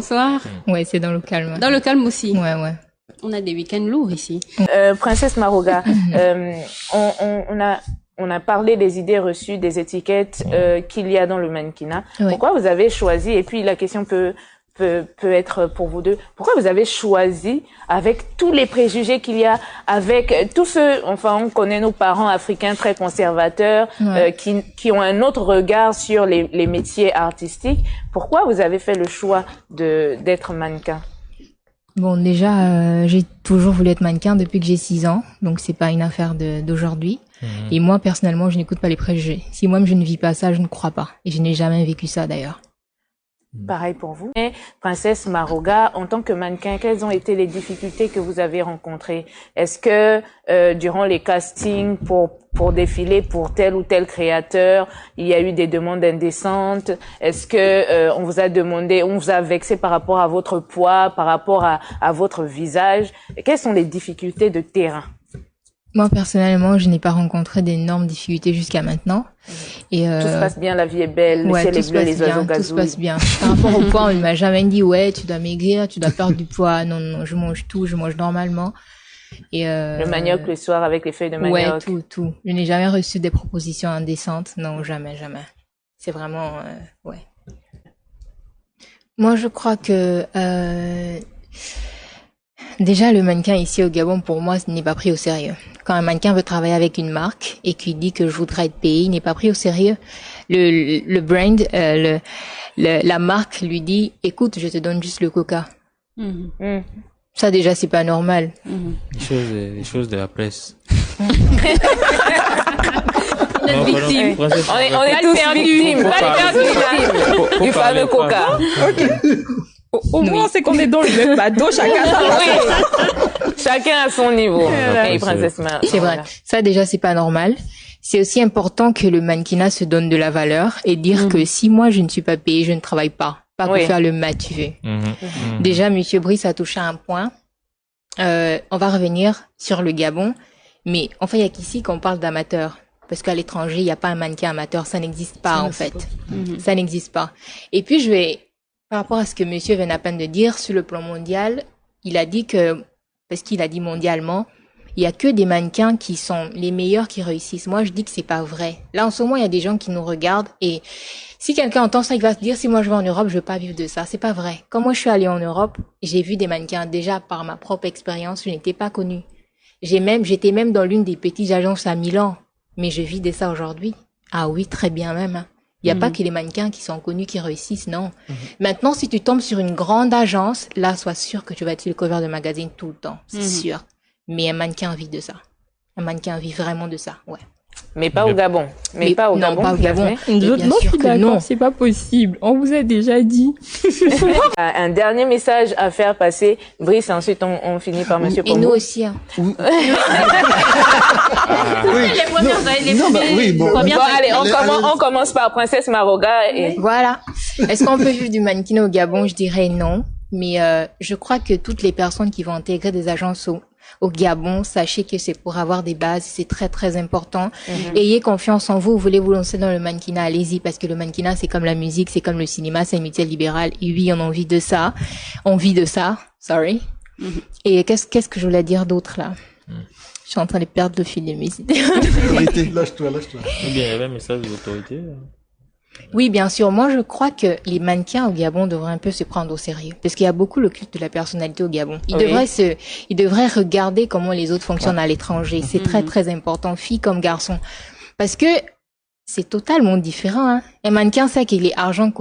Bonsoir. Ouais, c'est dans le calme. Dans le calme aussi. Ouais. On a des week-ends lourds ici. Princesse Maroga, on a parlé des idées reçues, des étiquettes qu'il y a dans le mannequinat. Oui. Pourquoi vous avez choisi, et puis la question peut être pour vous deux, pourquoi vous avez choisi, avec tous les préjugés qu'il y a, avec tous ceux, enfin on connaît nos parents africains très conservateurs, qui ont un autre regard sur les métiers artistiques, pourquoi vous avez fait le choix d'être mannequin? Bon, déjà, j'ai toujours voulu être mannequin depuis que j'ai 6 ans, donc c'est pas une affaire d'aujourd'hui. Et moi, personnellement, je n'écoute pas les préjugés. Si moi-même je ne vis pas ça, je ne crois pas. Et je n'ai jamais vécu ça d'ailleurs. Pareil pour vous. Et Princesse Maroga, en tant que mannequin, quelles ont été les difficultés que vous avez rencontrées? Est-ce que durant les castings pour défiler pour tel ou tel créateur, il y a eu des demandes indécentes? Est-ce que on vous a vexé par rapport à votre poids, par rapport à votre visage? Et quelles sont les difficultés de terrain? Moi, personnellement, je n'ai pas rencontré d'énormes difficultés jusqu'à maintenant. Et tout se passe bien, la vie est belle, le ciel est bleu, les oiseaux gazouillent. Tout se passe bien. Par rapport au poids, on ne m'a jamais dit, ouais, tu dois maigrir, tu dois perdre du poids. Non, je mange tout, je mange normalement. Et le manioc le soir avec les feuilles de manioc. Ouais, tout. Je n'ai jamais reçu des propositions indécentes. Non, jamais. C'est vraiment, ouais. Moi, je crois que, déjà, le mannequin ici au Gabon, pour moi, ce n'est pas pris au sérieux. Quand un mannequin veut travailler avec une marque et qu'il dit que je voudrais être payé, il n'est pas pris au sérieux. Le brand, la marque lui dit, écoute, je te donne juste le coca. Ça, déjà, c'est pas normal. Les choses de la presse. On est victime. On est tous victimes. Du fameux coca. Au moins, c'est qu'on est dans le même bateau, chacun sa façon. Chacun à son niveau. C'est vrai. Ça, déjà, c'est pas normal. C'est aussi important que le mannequinat se donne de la valeur et dire que si moi, je ne suis pas payée, je ne travaille pas. Pas pour faire le matu. Déjà, Monsieur Brice a touché un point. On va revenir sur le Gabon. Mais enfin, il y a qu'ici qu'on parle d'amateurs. Parce qu'à l'étranger, il n'y a pas un mannequin amateur. Ça n'existe pas, en fait. Ça n'existe pas. Et puis, par rapport à ce que monsieur vient à peine de dire, sur le plan mondial, il a dit que, parce qu'il a dit mondialement, il y a que des mannequins qui sont les meilleurs qui réussissent. Moi, je dis que c'est pas vrai. Là, en ce moment, il y a des gens qui nous regardent et si quelqu'un entend ça, il va se dire, si moi je vais en Europe, je veux pas vivre de ça. C'est pas vrai. Quand moi je suis allée en Europe, j'ai vu des mannequins. Déjà, par ma propre expérience, je n'étais pas connue. J'étais même dans l'une des petites agences à Milan. Mais je vis de ça aujourd'hui. Ah oui, très bien même. Il n'y a pas que les mannequins qui sont connus qui réussissent, non. Maintenant, si tu tombes sur une grande agence, là, sois sûr que tu vas être sur le cover de magazine tout le temps. C'est sûr. Mais un mannequin vit de ça. Un mannequin vit vraiment de ça, ouais. Mais pas au Gabon. Non, pas au Gabon. Non, je suis d'accord, c'est pas possible. On vous a déjà dit. Un dernier message à faire passer. Brice, ensuite on finit par Monsieur Pombo. Et nous aussi, hein. Allez, on commence par Princesse Maroga. Et... Voilà. Est-ce qu'on peut vivre du mannequinat au Gabon? Je dirais non. Mais je crois que toutes les personnes qui vont intégrer des agences au Gabon, sachez que c'est pour avoir des bases, c'est très très important. Ayez confiance en vous, vous voulez vous lancer dans le mannequinat, allez-y, parce que le mannequinat c'est comme la musique, c'est comme le cinéma, c'est un métier libéral. Et oui, on en vit de ça. On vit de ça, sorry. Et qu'est-ce que je voulais dire d'autre là? Je suis en train de perdre le fil de mes idées. Lâche-toi. Eh bien, il y avait un message de l'autorité. Oui, bien sûr. Moi, je crois que les mannequins au Gabon devraient un peu se prendre au sérieux. Parce qu'il y a beaucoup le culte de la personnalité au Gabon. Ils devraient regarder comment les autres fonctionnent à l'étranger. C'est très, très important, filles comme garçons. Parce que c'est totalement différent, hein. Un mannequin sait qu'il est agent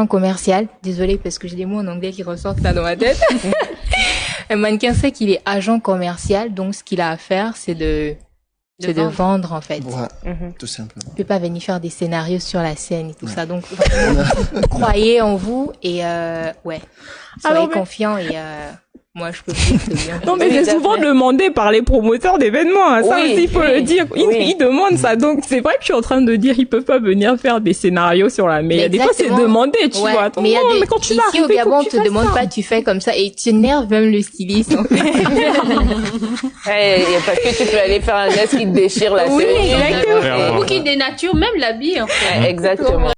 commercial. Désolée, parce que j'ai des mots en anglais qui ressortent là dans ma tête. Un mannequin sait qu'il est agent commercial. Donc, ce qu'il a à faire, c'est de vendre en fait. Tout simplement. Il peut pas venir faire des scénarios sur la scène et tout ça. Donc, croyez en vous et soyez confiants et moi je peux plus te dire. Non mais c'est souvent demandé par les promoteurs d'événements. Hein. Ça aussi il faut le dire. Ils demandent ça. Donc c'est vrai que je suis en train de dire ils peuvent pas venir faire des scénarios sur la. Mais il y a des fois c'est demandé, tu vois. Mais quand tu vas ici au Gabon on te demande pas, tu fais comme ça et tu énerves même le styliste. En fait. Parce que tu peux aller faire un geste qui te déchire la exactement. Ou qui dénature même l'habit en fait. Exactement.